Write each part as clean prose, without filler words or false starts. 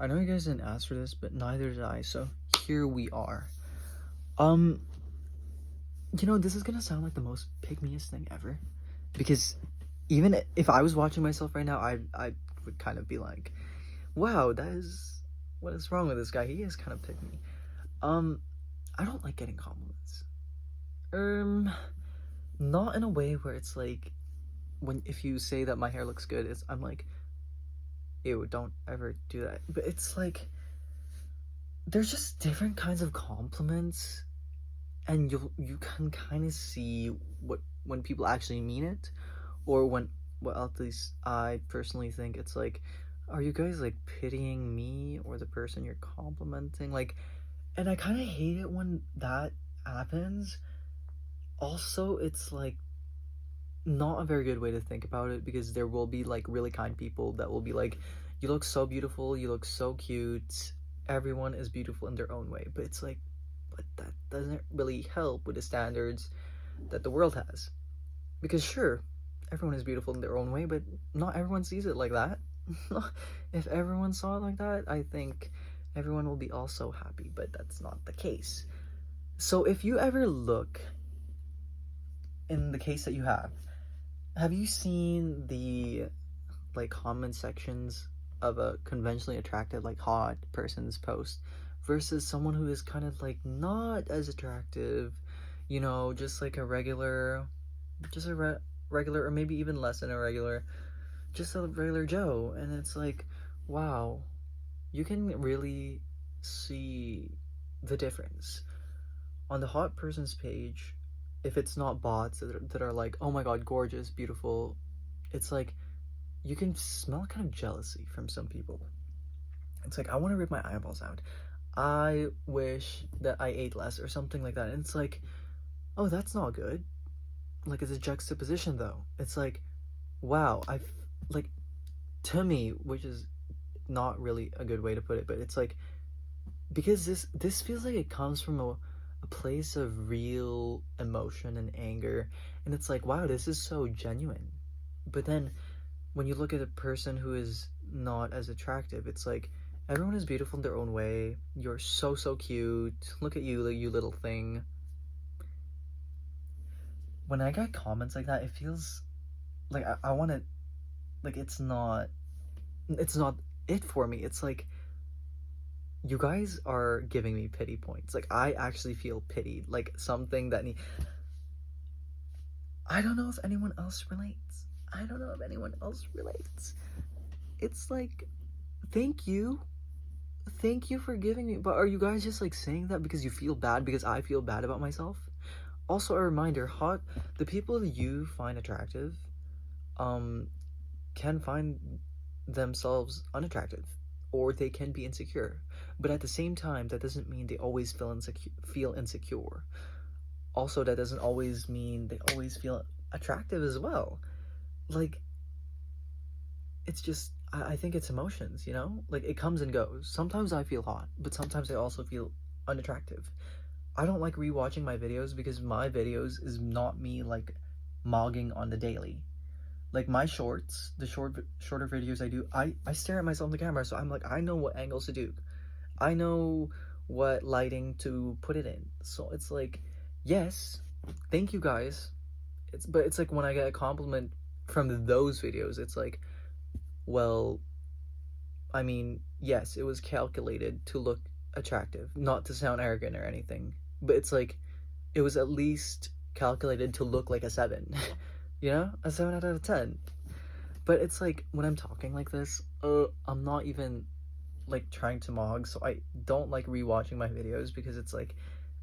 I know you guys didn't ask for this, but neither did I, so here we are. Um, this is gonna sound like the most pygmiest thing ever. Because even if I was watching myself right now, I would kind of be like, wow, what is wrong with this guy? He is kind of pygmy. Um, I don't like getting compliments. Um, Not in a way where it's like if you say that my hair looks good, I'm like, ew, don't ever do that. But it's like there's just different kinds of compliments, and you can kind of see what when people actually mean it, or when, well, at least I personally think it's like, are you guys like pitying me or the person you're complimenting? Like, and I kind of hate it when that happens. Also, it's like not a very good way to think about it, because there will be like really kind people that will be like, you look so beautiful, you look so cute, everyone is beautiful in their own way. But it's like, but that doesn't really help with the standards that the world has. Because sure, everyone is beautiful in their own way, but not everyone sees it like that. If everyone saw it like that, I think everyone will be also happy, but that's not the case. So if you ever look, in the case that you have you seen the like comment sections of a conventionally attractive, like hot person's post versus someone who is kind of like not as attractive, just like a regular, just a regular, or maybe even less than a regular, just a regular Joe? And it's like, wow, you can really see the difference on the hot person's page. If it's not bots that are like, oh my god, gorgeous, beautiful, it's like you can smell kind of jealousy from some people. It's like, I want to rip my eyeballs out. I wish that I ate less or something like that. And it's like, oh, that's not good. Like, it's a juxtaposition though. It's like, wow, like, to me, which is not really a good way to put it, but it's like, because this feels like it comes from a place of real emotion and anger, and it's like, wow, this is so genuine. But then when you look at a person who is not as attractive, it's like, everyone is beautiful in their own way. You're so cute. Look at you, you little thing. When I get comments like that, it feels like I want to, like, it's not it for me. It's like, you guys are giving me pity points. Like, I actually feel pitied, like something that I don't know if anyone else relates. I don't know if anyone else relates. It's like, thank you. Thank you for giving me. But are you guys just like saying that because you feel bad because I feel bad about myself? Also, a reminder, the people that you find attractive um can find themselves unattractive, or they can be insecure. But at the same time, that doesn't mean they always feel insecure. Also, that doesn't always mean they always feel attractive as well. Like, it's just, I think it's emotions, like, it comes and goes. Sometimes I feel hot, but sometimes I also feel unattractive. I don't like rewatching my videos because my videos is not me like mogging on the daily. Like, my shorts, the shorter videos I do, I stare at myself in the camera, so I'm like, I know what angles to do. I know what lighting to put it in. So it's like, yes, thank you guys. But it's like, when I get a compliment from those videos, it's like, well, I mean, yes, it was calculated to look attractive, not to sound arrogant or anything, but it's like, it was at least calculated to look like a 7, a 7 out of 10. But it's like, when I'm talking like this, I'm not even like trying to mog, so I don't like rewatching my videos, because it's like,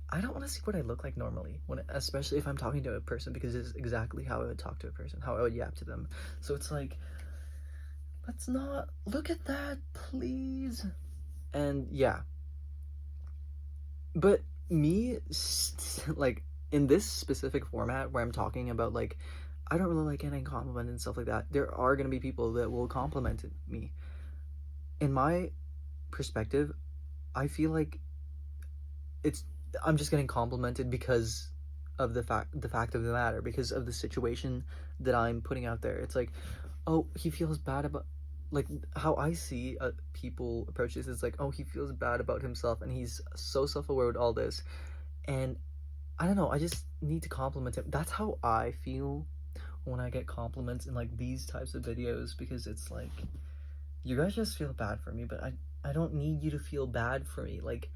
I don't want to see what I look like normally, especially if I'm talking to a person, because it's exactly how I would talk to a person, how I would yap to them. So it's like, let's not look at that, please. And yeah, but me, like, in this specific format where I'm talking about, like, I don't really like getting complimented and stuff like that, there are going to be people that will compliment me. In my perspective, I feel like it's I'm just getting complimented because of the fact of the matter, because of the situation that I'm putting out there. It's like, oh, he feels bad about like how I see people approach this is like, oh, he feels bad about himself and he's so self-aware with all this, and I don't know, I just need to compliment him. That's how I feel when I get compliments in like these types of videos, because it's like, you guys just feel bad for me, but I don't need you to feel bad for me. Like,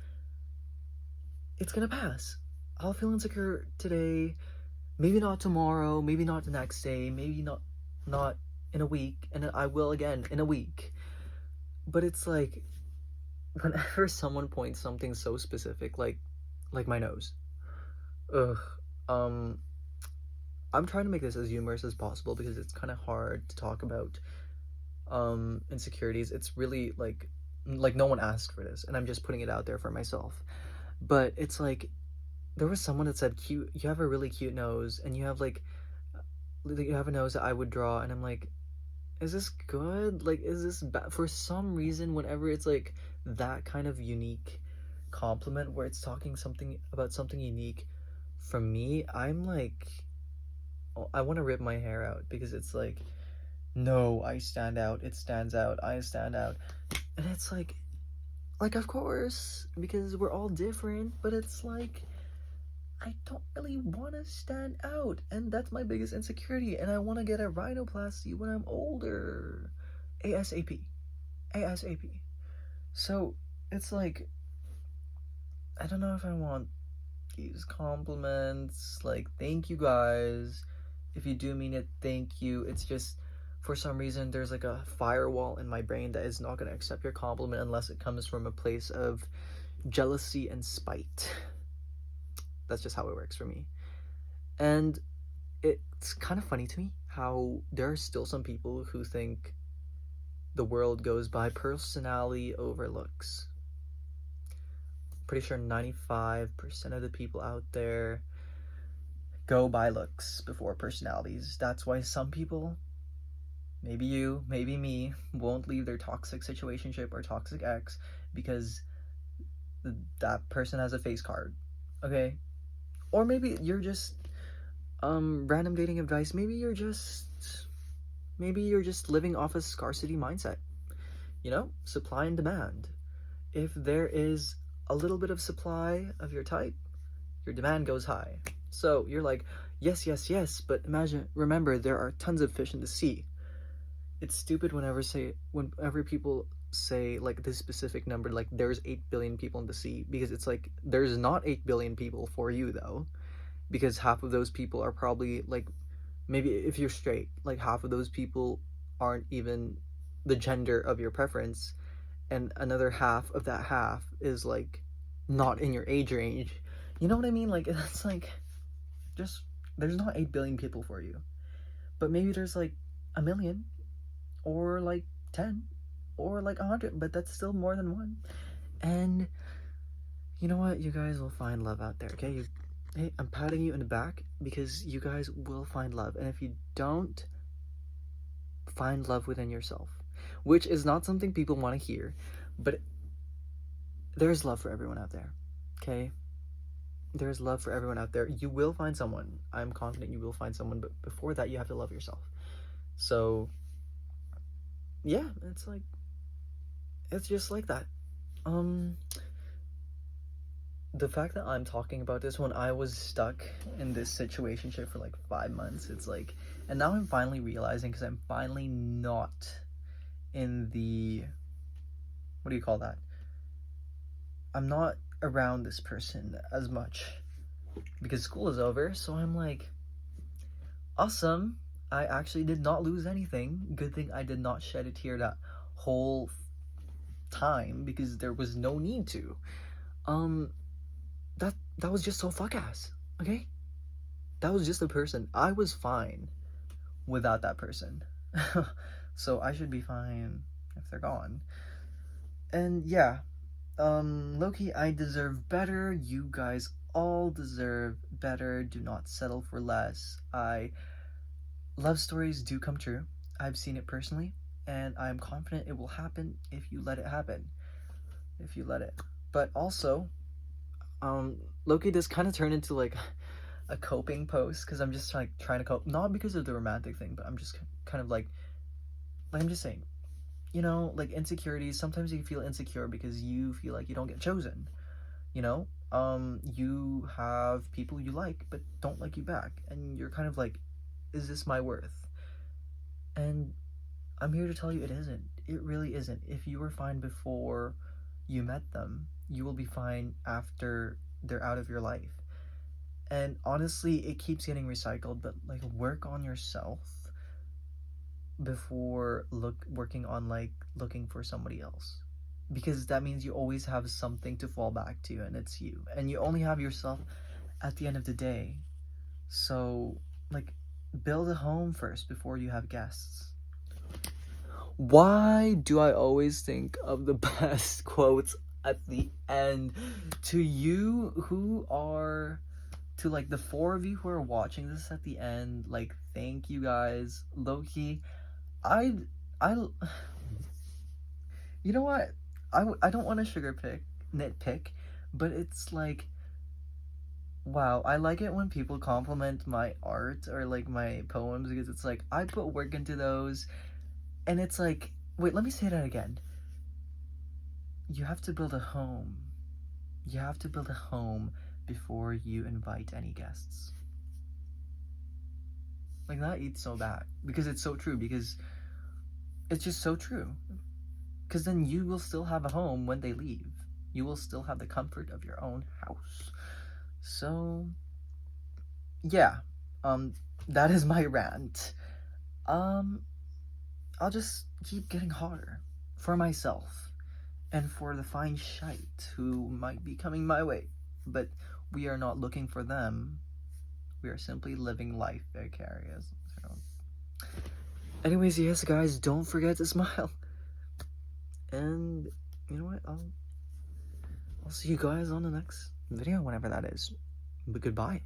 it's gonna pass. I'll feel insecure today, maybe not tomorrow, maybe not the next day, maybe not in a week, and I will again in a week. But it's like, whenever someone points something so specific, like my nose, ugh, I'm trying to make this as humorous as possible because it's kind of hard to talk about insecurities. It's really like no one asked for this, and I'm just putting it out there for myself. But it's like, there was someone that said, cute, you have a really cute nose, and you have a nose that I would draw, and I'm like, is this good? Like, is this bad? For some reason, whenever it's like that kind of unique compliment where it's talking something about something unique from me, I'm like, oh, I want to rip my hair out, because it's like, no, I stand out, it stands out, I stand out. And it's like, of course, because we're all different, but it's like, I don't really want to stand out, and that's my biggest insecurity, and I want to get a rhinoplasty when I'm older. ASAP. ASAP. So, it's like, I don't know if I want these compliments. Like, thank you guys. If you do mean it, thank you. It's just, for some reason, there's like a firewall in my brain that is not going to accept your compliment unless it comes from a place of jealousy and spite. That's just how it works for me. And it's kind of funny to me how there are still some people who think the world goes by personality over looks. Pretty sure 95% of the people out there go by looks before personalities. That's why some people, maybe you, maybe me, won't leave their toxic situationship or toxic ex because that person has a face card. Okay? Or maybe you're just random dating advice. Maybe you're just living off a scarcity mindset. You know, supply and demand. If there is a little bit of supply of your type, your demand goes high. So you're like, yes, but remember, there are tons of fish in the sea. It's stupid whenever people say like this specific number, like there's 8 billion people in the sea, because it's like, there's not 8 billion people for you though, because half of those people are probably like, maybe if you're straight, like half of those people aren't even the gender of your preference, and another half of that half is like not in your age range. You know what I mean? Like, it's like, just, there's not 8 billion people for you, but maybe there's like 1 million, or like 10, or like 100, but that's still more than one. And you know what? You guys will find love out there, okay? Hey, I'm patting you in the back because you guys will find love. And if you don't, find love within yourself, which is not something people want to hear, but there's love for everyone out there, okay? There's love for everyone out there. You will find someone. I'm confident you will find someone, but before that, you have to love yourself. So, yeah, it's like, it's just like that. The fact that I'm talking about this when I was stuck in this situationship for like 5 months, it's like, and now I'm finally realizing, because I'm finally not in the, what do you call that? I'm not around this person as much because school is over, so I'm like, awesome, I actually did not lose anything. Good thing I did not shed a tear that whole time, because there was no need to. That was just so fuck ass, okay? That was just a person. I was fine without that person. So I should be fine if they're gone. And yeah, low-key, I deserve better. You guys all deserve better. Do not settle for less. Love stories do come true. I've seen it personally, and I'm confident it will happen if you let it happen. If you let it. But also, low-key, this kind of turned into like a coping post, because I'm just trying to cope, not because of the romantic thing, but I'm just kind of like I'm just saying, you know, like insecurities. Sometimes you feel insecure because you feel like you don't get chosen, you know? You have people you like but don't like you back, and you're kind of like, is this my worth? And I'm here to tell you it isn't. It really isn't. If you were fine before you met them, you will be fine after they're out of your life. And honestly, it keeps getting recycled, but like work on yourself before working on like looking for somebody else. Because that means you always have something to fall back to, and it's you. And you only have yourself at the end of the day. So, like, build a home first before you have guests. Why do I always think of the best quotes at the end? To you who are, to like the four of you who are watching this at the end, like, thank you guys. Loki, I, you know what? I don't want to nitpick, but it's like, wow, I like it when people compliment my art or like my poems, because it's like I put work into those, and it's like, wait, let me say that again. You have to build a home. You have to build a home before you invite any guests. Like, that eats so bad because it's so true, because it's just so true. Because then you will still have a home when they leave. You will still have the comfort of your own house. So, yeah, that is my rant. I'll just keep getting harder for myself and for the fine shite who might be coming my way. But we are not looking for them. We are simply living life vicarious. So. Anyways, yes, guys, don't forget to smile. And you know what? I'll see you guys on the next video, whenever that is. But goodbye.